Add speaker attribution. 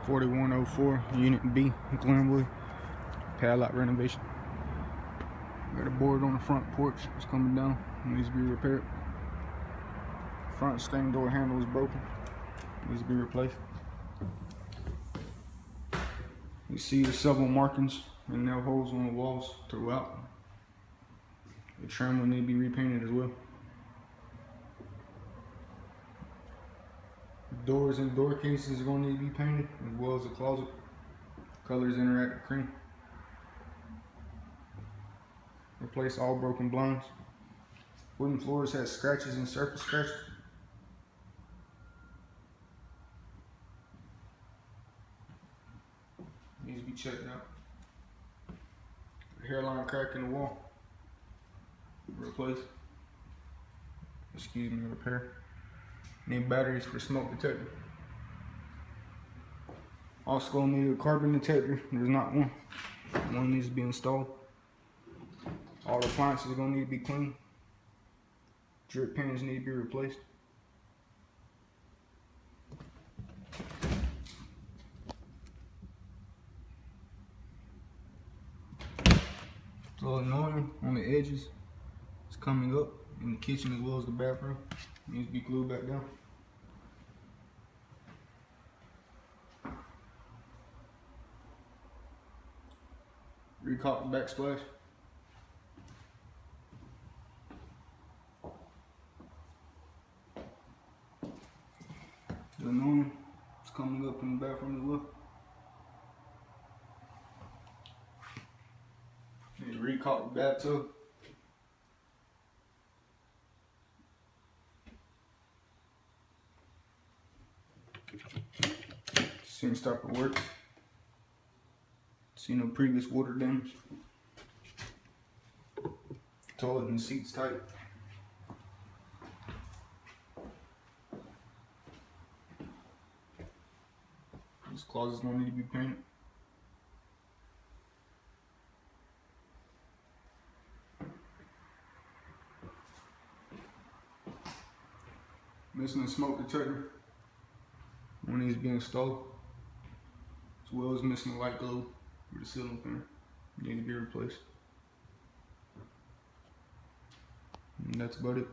Speaker 1: 4104 Unit B, Glenwood, padlock renovation. Got a board on the front porch. It's coming down. It needs to be repaired. Front screen door handle is broken. Needs to be replaced. You see the several markings and nail holes on the walls throughout. The trim will need to be repainted as well. Doors and door cases are going to need to be painted, as well as the closet. Colors interactive cream. Replace all broken blinds. Wooden floors has scratches and surface scratches. Needs to be checked out. Hairline crack in the wall. Replace. Excuse me, repair. Need batteries for smoke detector. Also gonna need a carbon detector. There's not one. One needs to be installed. All the appliances are gonna need to be cleaned. Drip pans need to be replaced. So annoying on the edges. It's coming up in the kitchen as well as the bathroom. It needs to be glued back down. Recaulk the backsplash. The annoying. It's coming up in the bathroom as well. Need to recaulk the bathtub. Sink stopper works. See no previous water damage. Toilet and seats tight. This closet's gonna need to be painted. Missing a smoke detector. One needs to be installed. As well as missing a light globe for the ceiling fan. Need to be replaced. And that's about it.